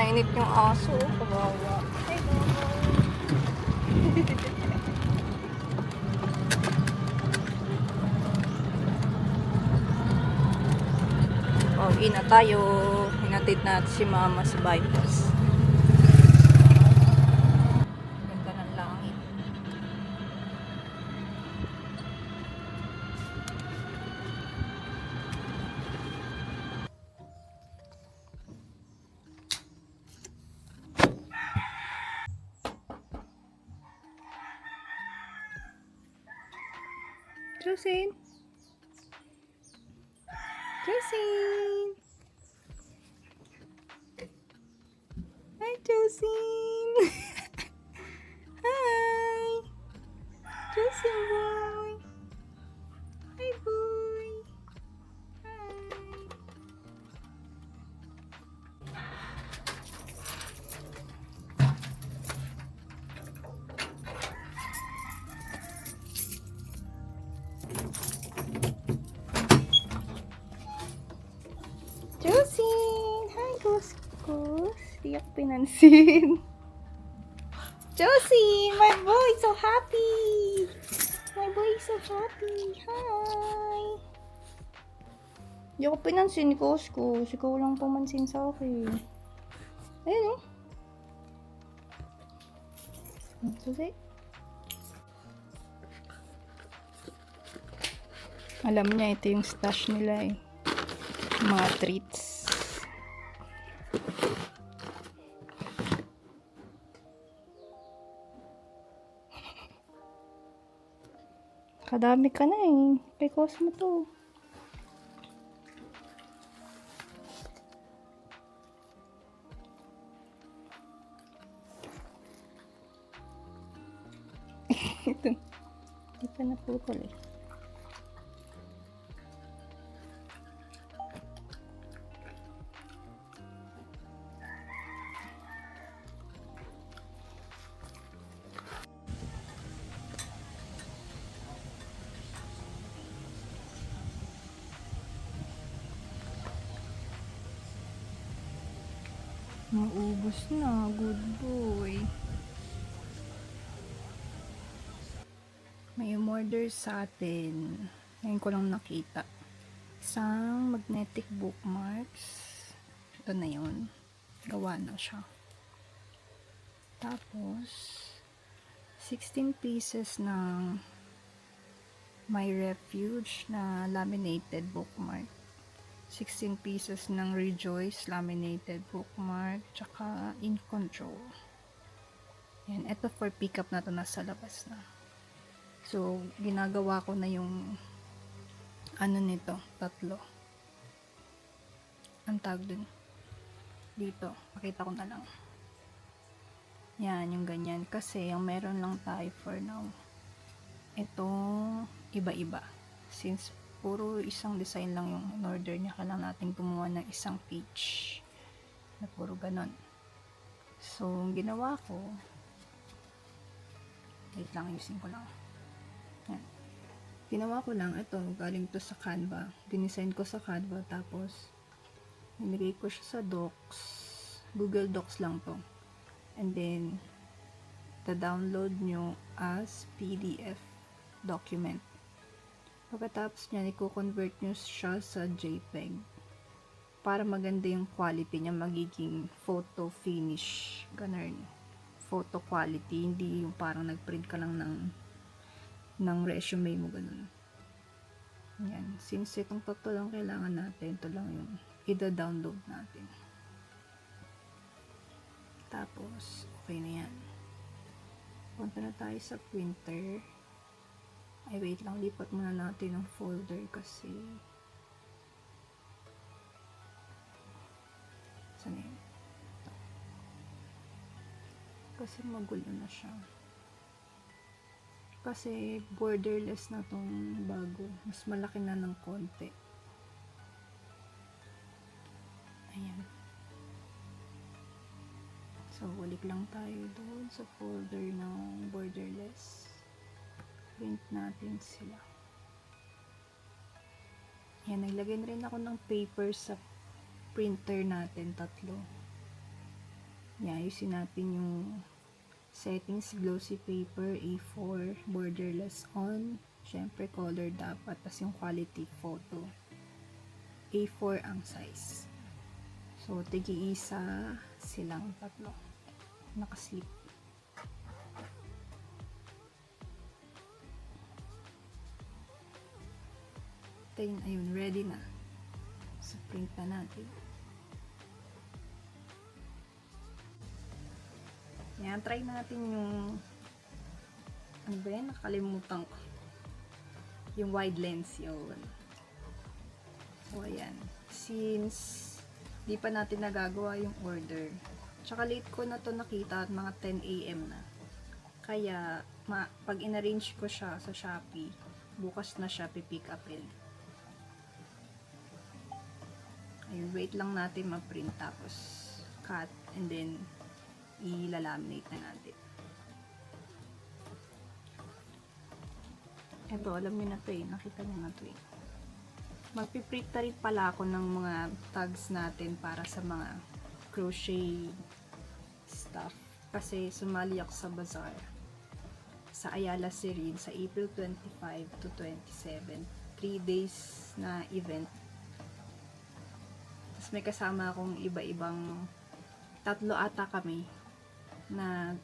Mainit yung aso. Kawawa. Ay, pauwi na tayo. Hinatid natin si mama sa bypass. Ganda ng langit. Jocelyn. Jocelyn. Hi, Jocelyn. Hi. Jocelyn boy. Hi, boy. Hi. Jocelyn. Hi, Kuskus. Di ako pinansin. Josie, my boy so happy. My boy so happy. Hi. Di ako pinansin ni Kuskus. Ikaw lang pumansin sa akin. Ayun oh. Josie. Alam niya ito yung stash nila eh. Mga treats. Kadami ka na eh. Kay Cosmo to. Ito. Hindi pa naputol eh. Maubos na. Good boy. May umorder sa atin. Ngayon ko lang nakita. Isang magnetic bookmarks. Ito na yun. Gawa na siya. Tapos, 16 pieces ng My Refuge na laminated bookmark. 16 pieces ng Rejoice laminated bookmark. Tsaka In Control. Yan. Ito for pickup na to, nasa labas na. So, ginagawa ko na yung ano nito, tatlo. Ang tag dun. Dito, pakita ko na lang. Yan, yung ganyan. Kasi, ang meron lang tayo for now. Itong iba-iba. Since, puro isang design lang yung in-order niya, kailangan natin gumawa ng isang page. Na puro ganon. So, ang ginawa ko, wait lang, ayusin ko lang. Yan. Ginawa ko lang, ito, galing to sa Canva. Dinesign ko sa Canva, tapos, nilagay ko siya sa Docs. Google Docs lang to. And then, download nyo as PDF document. Pagkatapos nyan, i-convert nyo siya sa JPEG. Para maganda yung quality niya, magiging photo finish. Ganun. Photo quality, hindi yung parang nag-print ka lang ng resume mo, ganun. Yan. Since itong tatlo lang kailangan natin, ito lang yung i-download natin. Tapos, okay na yan. Punta na tayo sa printer. Ay, wait lang. Lipat muna natin ang folder kasi saan yun? Ito. Kasi magulo na siya. Kasi borderless na tong bago. Mas malaki na ng konti. Ayan. So, balik lang tayo doon sa folder ng borderless. Print natin sila. Ayan, naglagay na rin ako ng paper sa printer natin, tatlo. Yan, ayusin natin yung settings, glossy paper, A4, borderless on, syempre color dapat, tas yung quality photo. A4 ang size. So, tigi-isa silang tatlo. Nakaslip. Ayun, ready na. So, print na natin. Yan, try natin yung ano ba yan? Nakalimutan ko. Yung wide lens yun. So, ayan. Since di pa natin nagagawa yung order, tsaka late ko na to nakita at mga 10 AM na. Kaya, pag in-arrange ko siya sa Shopee, bukas na siya pipick upin. Ayun, wait lang natin ma-print tapos cut and then ilalaminate na natin. Ito, alam niyo na to eh. Nakita niyo na to eh. Magpiprint na rin pala ako ng mga tags natin para sa mga crochet stuff. Kasi sumali ako sa bazaar sa Ayala Serene sa April 25 to 27. 3 days na event. Tapos may kasama akong iba-ibang, tatlo ata kami na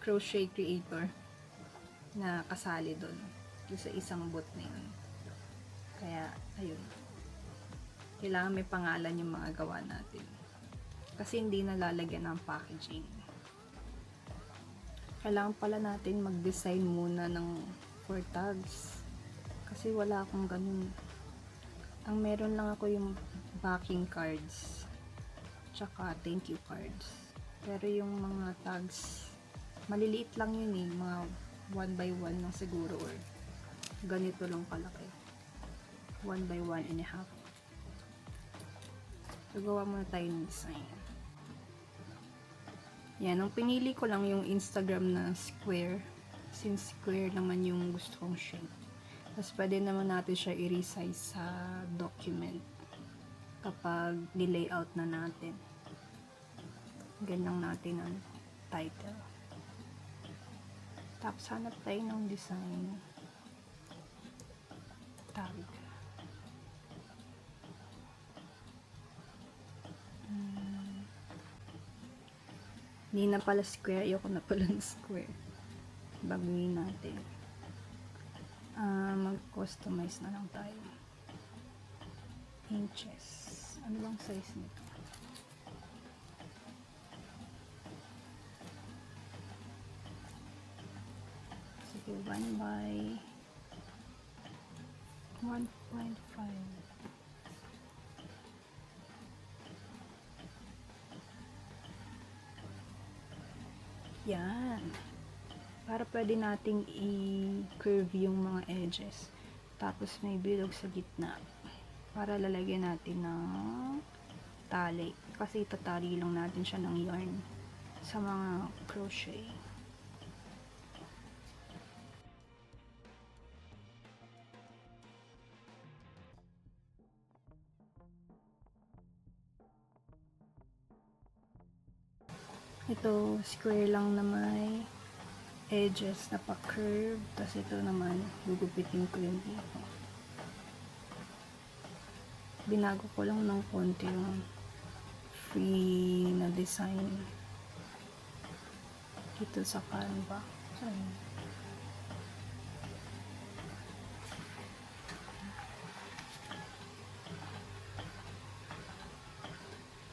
crochet creator na kasali doon sa isang booth na yun. Kaya, ayun. Kailangan may pangalan yung mga gawa natin. Kasi hindi nalalagyan ng packaging. Kailangan pala natin mag-design muna ng 4 tags. Kasi wala akong ganun. Ang meron lang ako yung backing cards. Tsaka thank you cards. Pero yung mga tags, maliliit lang yun eh. Mga 1 by 1 lang siguro or ganito lang kalaki. 1 by 1 and a half. So, gawa muna tayo ng design. Yan, ang pinili ko lang yung Instagram na square. Since square naman yung gusto kong shape. Tapos pwede naman natin siya i-resize sa document kapag ni-layout na natin. Ganyan lang natin ang title. Tapos hanap tayo ng design. Tag. Hindi na pala square. Ayoko na pala ng square. Baguhin natin. Mag-customize na lang tayo. Inches. Ano bang size nito? Sige, 1 by 1.5. Yan. Para pwede nating i-curve yung mga edges. Tapos may bilog sa gitna. Para lalagyan natin ng tali. Kasi itatali lang natin siya ng yarn sa mga crochet. Ito, square lang na may edges na pa-curve. Tapos ito naman, gugupitin ko yung dito. Binago ko lang ng konti yung free na design dito sa Canva. Ayun.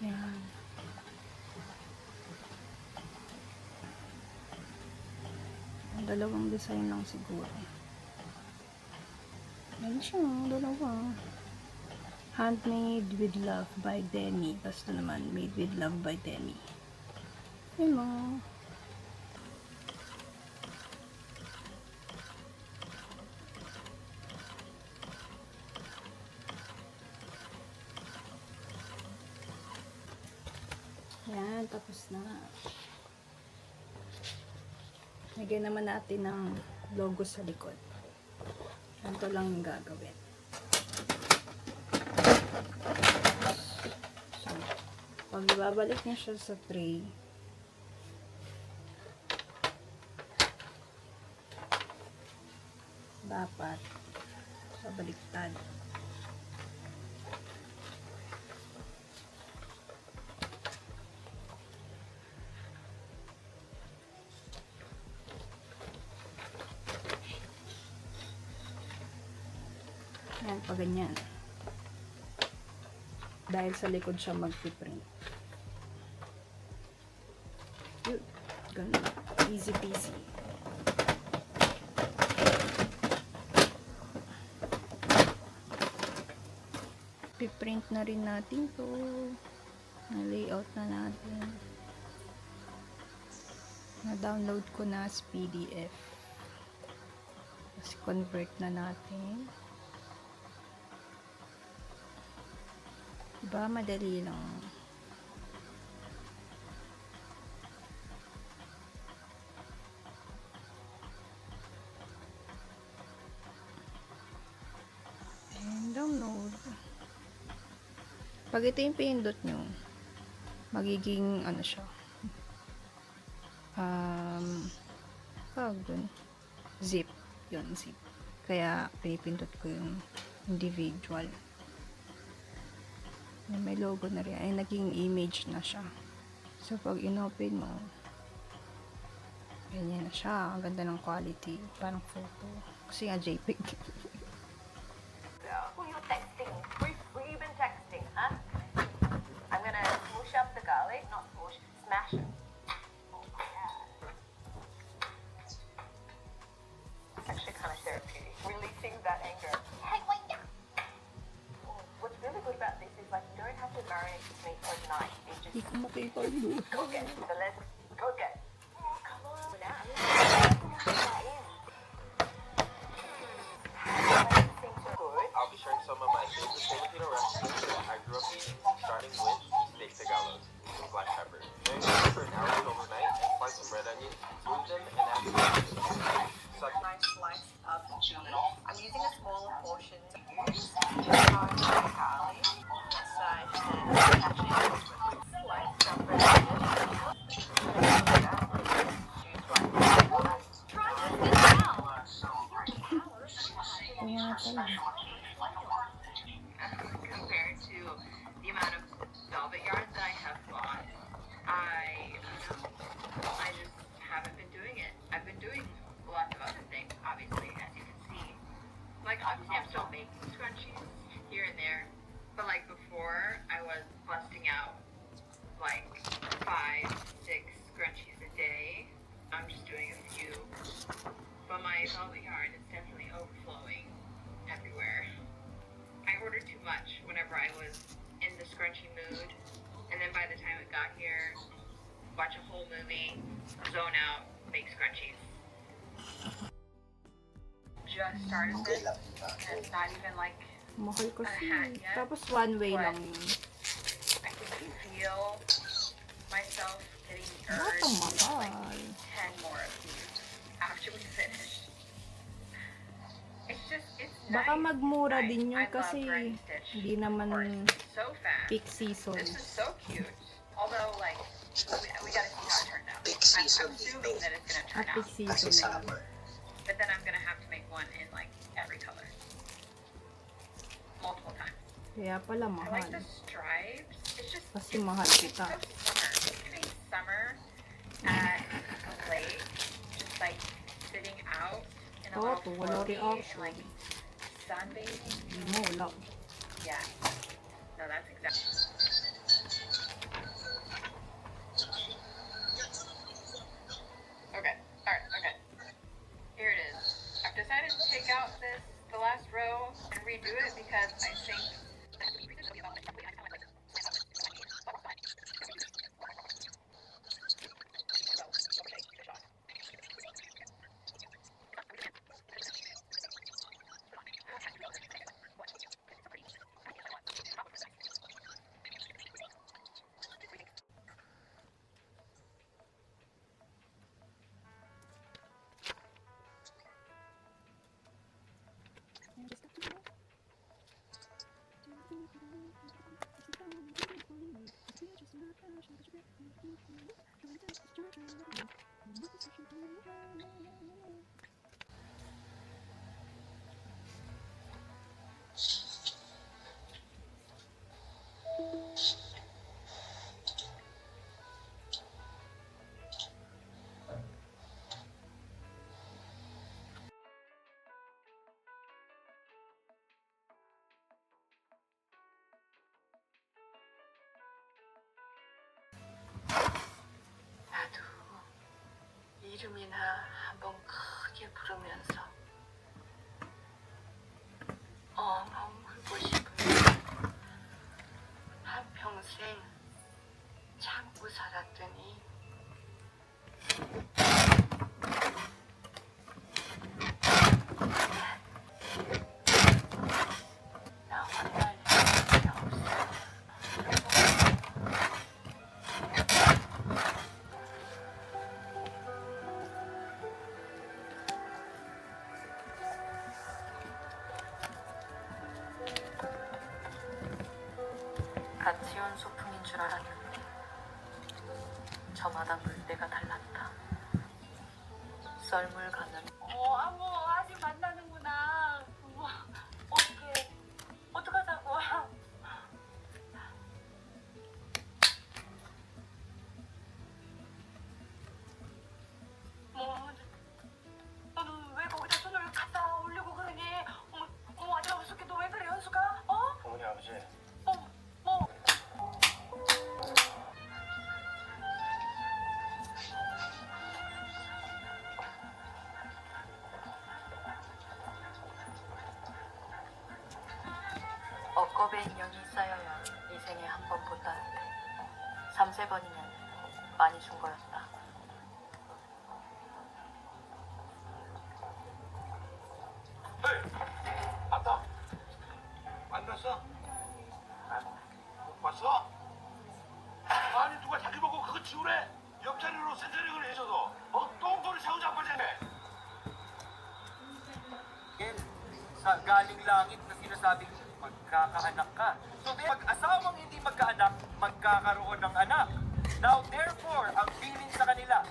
Yan. Dalawang design lang siguro. Yan siya, dalawa. Handmade with love by Demi. Basta naman, made with love by Demi. Yun mo. Yan, tapos na. Lagyan naman natin ng logo sa likod. Ganito lang yung gagawin. So, Pag ibabalik niya siya sa tray, dapat sa baliktad. Yan, pag ganyan. Dahil sa likod siya mag-print. Yun, ganun. Easy peasy. Piprint na rin natin to. Na-layout na natin. Na-download ko na as PDF. Tapos convert na natin. Diba? Madali lang. And download. Pag ito yung pindot nyo, magiging ano siya. Tawag dun. Zip. Yun, zip. Kaya pinipindot ko yung individual. May logo na rin. Ay, naging image na siya. So, pag inopen mo, ganyan na siya. Ang ganda ng quality. Parang photo. Kasi nga JPEG. Who you texting? Who you been texting, huh? I'm gonna smoosh up the garlic, not smoosh, smash it. Oh my god. It's actually kind of therapeutic, releasing that anger. Hey, wait, yeah. What's really good about this is like you don't have to marinate the meat overnight. You just Hindi ko makikalo. cook it. So let's cook it. Come on. I'll be sharing some of my favorite Filipino recipes that I grew up eating, starting with steak tagalos with black pepper. Marinate them for an hour overnight and slice some red onions, smooth them, and add the such Nice slice of cheese. I'm using a smaller portion to use. Garlic, massage, and actually slice some red onion. Try this now. Kaya pala. Compared to the amount of velvet yarn that I have bought, I just haven't been doing it. I've been doing lots of other things, obviously, as you can see. Like, obviously, I'm still making scrunchies here and there, but like before, I was busting out like 5, 6 scrunchies a day. I'm just doing a few, but my velvet yarn is definitely overflowing everywhere. I ordered too much whenever I was in the scrunchy mood, and then by the time it got here, watch a whole movie, zone out, make scrunchies. Just started this, and it's not even like Mahal kasi. hat yan. Tapos one way What? lang yun. I can feel myself getting the urge Bakit to do like mahal? 10 more of these after we finish. It's just, it's Baka nice. magmura Nice. din yun I love kasi granny stitch. hindi naman Of course, so fast. peak season. This is so cute. Although, like, we gotta see how it turns out. Peak I'm season assuming dito. that it's gonna At turn peak out. season. Kasi summer. But then I'm gonna have to make one in, like, every color. Multiple times. Kaya pala I mahal. like the stripes. It's just, Kasi mahal it's kita. so summer. Picturing summer at a lake, just like sitting out in a Oo, little wala floaty, reaction. like sunbathing. Hindi mo, wala. Yeah. No, that's exactly. Okay. All right. Okay. Here it is. I've decided to take out the last row and redo it because I think. 나도 이름이나 한번 크게 부르면서 엉엉 울고 싶은 한평생 참고 살았더니 나 혼날 일이 없어. 같이 온 소풍인 줄 알았는데 저 마당 물때가 달랐다. 썰물 가면 아직 만나는구나. 어떡하자고. 너는 왜 거기다 손을 갖다 올리고 그러니? 아들 우습게 너 왜 그래, 현수가? 어머니 아버지. 억겁의 인연이 쌓여야 이 생에 한 번 본다는데 3-4번이면 많이 준 거였다. 아빠 만났어? 못 봤어? 아니 누가 자기 보고 그거 지우래? 옆자리로 센터링을 해줘도 똥돌이 새우 잡아지네. sa galing langit na sinasabing magkakaanak ka. So, mag-asawang hindi magkaanak, magkakaroon ng anak. Now, therefore, ang feeling sa kanila,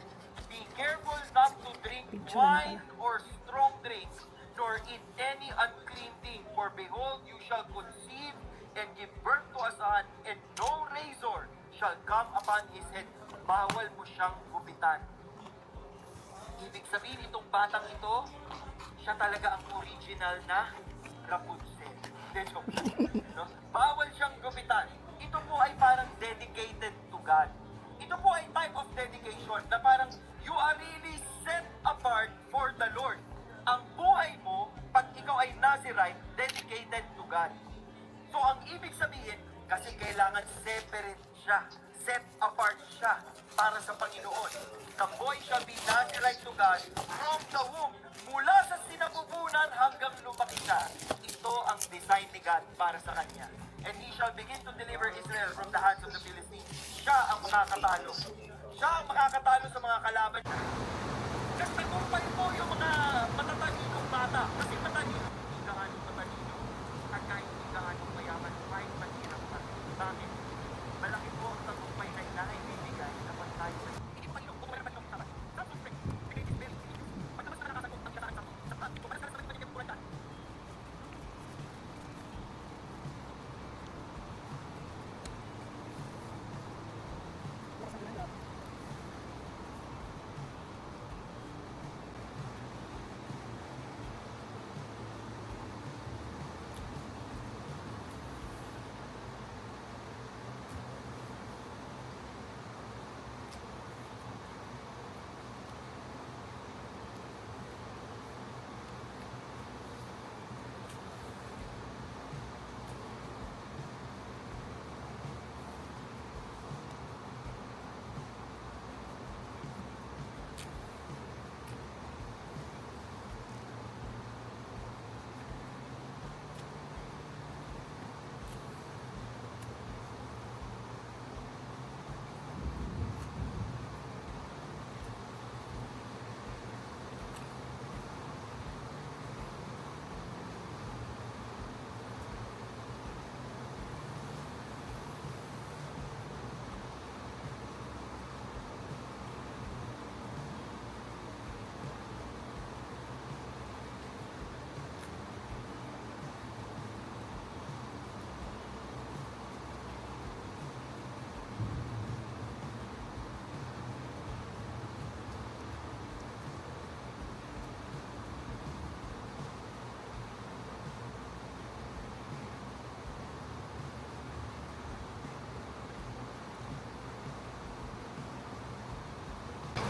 be careful not to drink wine or strong drinks, nor eat any unclean thing, for behold, you shall conceive and give birth to a son, and no razor shall come upon his head. Bawal mo siyang gupitan. Ibig sabihin, itong batang ito, siya talaga ang original na Rapunzel. De joke. No? Bawal siyang gupitan. Ito po ay parang dedicated to God. Ito po ay type of dedication na parang you are really set apart for the Lord. Ang buhay mo, pag ikaw ay Nazirite, dedicated to God. So ang ibig sabihin, kasi kailangan separate siya, set apart siya para sa Panginoon. The boy shall be Nazirite to God from the womb. Mula sa sinapupunan hanggang lumaki siya. Ito ang design ni God para sa kanya. And he shall begin to deliver Israel from the hands of the Philistines. Siya ang makakatalo. Siya ang makakatalo sa mga kalaban niya. Kasi tagumpay po yung mga matatalinong bata. Kasi matalino, hindi gaano matalino. At kahit hindi gaano mayaman, kahit mahirap pa. Bakit? Malaki po ang tagumpay na inaibibigay na pantay sa hindi pa kung meron pa siyang sabat. Tapos, pagkamas na nakasagong ang kitaan sa pag, kung meron sa pagkakas na kulang.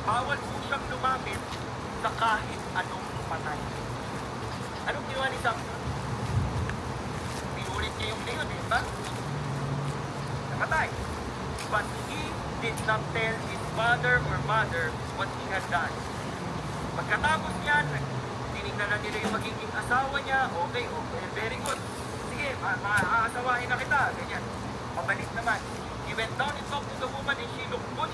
bawal po siyang lumapit sa kahit anong patay. Anong ginawa ni Samson? Pinulit niya yung leon, di ba? Namatay. But he did not tell his father or mother what he had done. Pagkatapos niyan, tinignan na nila yung magiging asawa niya. Okay, very good. Sige, aasawahin na kita. Ganyan. Pabalik naman. He went down and talked to the woman and she looked good.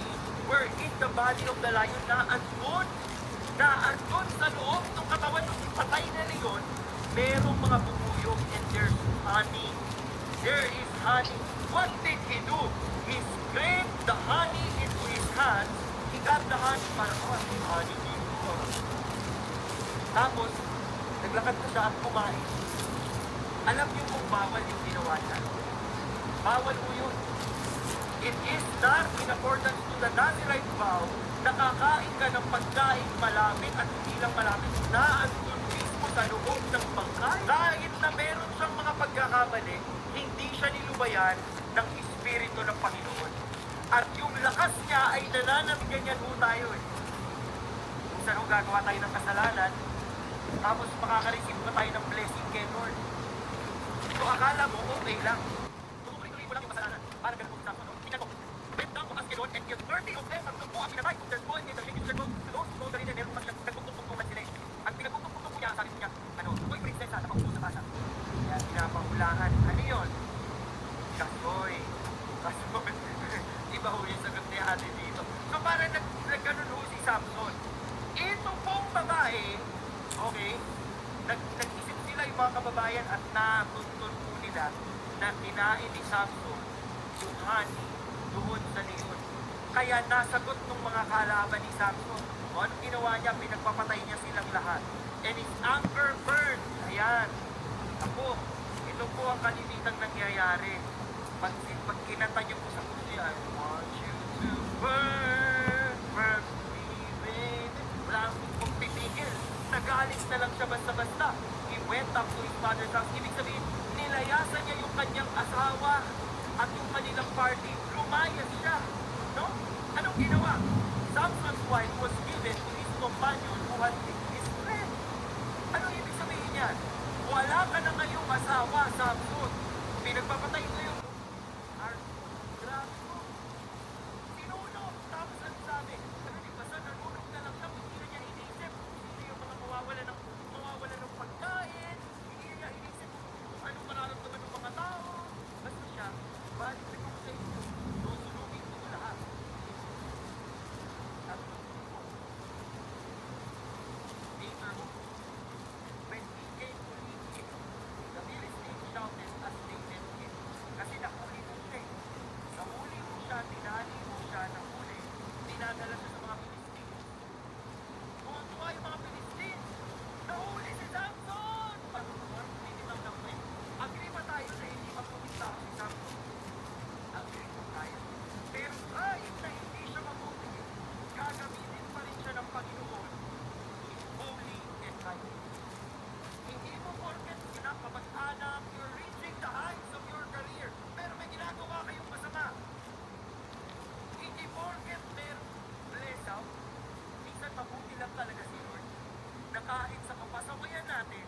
Where in the body of the lion na andun sa loob ng katawan ng patay na leon, merong mga bubuyog and there's honey. There is honey. What did he do? He scraped the honey into his hands. He got the honey para honey dito. Tapos, naglakad na siya at kumain. Alam niyo kung bawal yung ginawa niya? Bawal po yun. It is not in accordance to the Nazirite vow na kakain ka ng pagkain malapit at hindi lang malapit na andun mismo sa loob ng bangkay. Kahit na meron siyang mga pagkakamali, hindi siya nilubayan ng Espiritu ng Panginoon. At yung lakas niya ay nananabigyan niya po tayo eh. Kung saan ho gagawa tayo ng kasalanan, tapos makaka-receive pa tayo ng blessing kay Lord. So akala mo, okay lang. Tutuloy-tuloy mo lang yung kasalanan. Parang ganun po sa no? Tingnan mo. Went down to Askelon and killed 30 of them at po ang pinatay. There's one in the village circle. Those who know the reason, meron pa silang nagpupukpukan sila eh. At pinagpupukpukan po niya, sabi niya, Uy, prinsesa, nakaupo sa basa. Kaya pinapangulangan. Ano yun? Kasoy. Iba ho yung sagot ni ate dito. So parang nagganon ho si Samson. Ito pong babae, okay, nag-isip sila yung mga kababayan at natuntun po nila na kinain ni Samson yung honey doon sa leon. Kaya nasagot ng mga kalaban ni Samson. O anong ginawa niya? Pinagpapatay niya silang lahat. And his anger burned. Ayan. Ako, ito po ang kalimitang nangyayari. Pag kinanta niyo po sa puso, I want you to burn, burn me, baby. Wala akong pipigil. Nagalit na lang siya basta-basta. He went up to his father's house. Ibig sabihin, nilayasan niya yung kanyang asawa at yung kanilang party. Lumayas siya. No? Anong ginawa? Samson's wife was given to his companion who had his friend. Ano ibig sabihin yan? Wala ka na ngayong asawa, Samson. Pinagpapatay mo yung grabe mo. Sinunog. Tapos ano sabi? Sabi ni Basa, nanunog na lang siya. Hindi na niya inisip. Hindi yung mga mawawala ng pagkain. Hindi niya inisip kung anong mararamdaman ng mga tao. Basta siya, balik na kung sa inyo. Susunugin ko lahat. Sabi ko, later, when he came to Egypt, the Philistines shouted as they met him. Kasi nahuli mo siya eh. Nahuli mo siya, tinali mo siya, nahuli. Dinadala siya sa mga Philistines. Tuwa yung mga Philistines. Nahuli si Samson! Pag-tuwan, minitang na po eh. Agree ba tayo na hindi magpumita si Samson? Agree po tayo. Pero kahit na hindi siya mabuti, gagamitin pa rin siya ng Panginoon. He's holy and righteous. Hindi mo porket pinapamag-anak, you're reaching the heights of your career, pero may ginagawa kayong masama. Hindi porket merong bless out, minsan mabuti lang talaga si Lord, na kahit sa kapasawayan natin,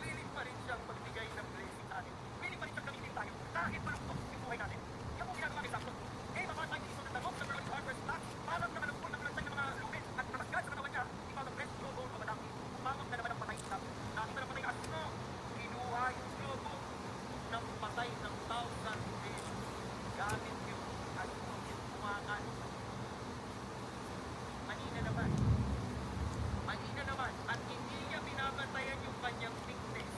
willing pa rin siyang magbigay ng blessing sa atin. Willing pa rin siyang gamitin tayo, kahit malungkot yung buhay natin. Yan po ginagawa ni Samson. Mga tayo dito ng tanong sa early harvest plot, parang naman ang punang ng mga lumin at nakagad sa katawan niya, iba ng breast lobo o madami. Umamang na naman ang patay sa Samson. Nakita na patay ang asno, kinuha yung lobo ng patay ng 1,000 pesos. Gamit yung asno, yung kumakan. Manina naman. At hindi niya binabantayan yung kanyang weakness.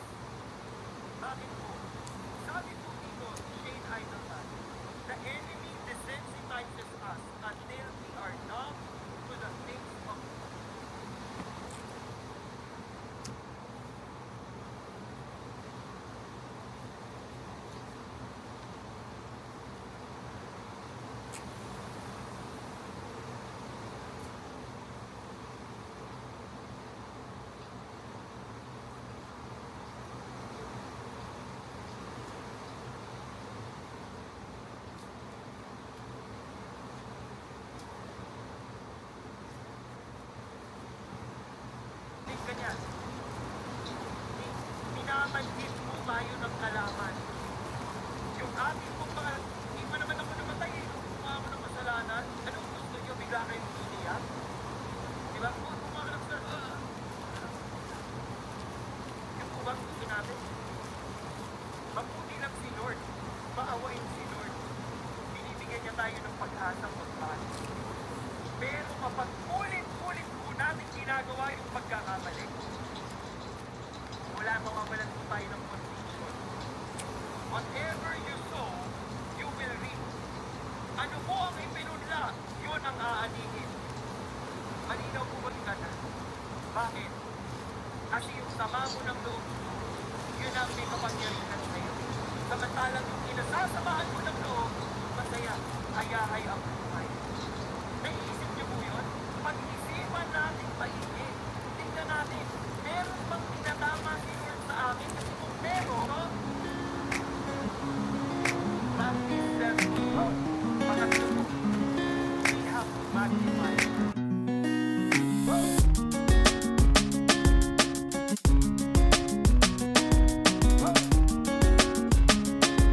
tayo ng kalaban.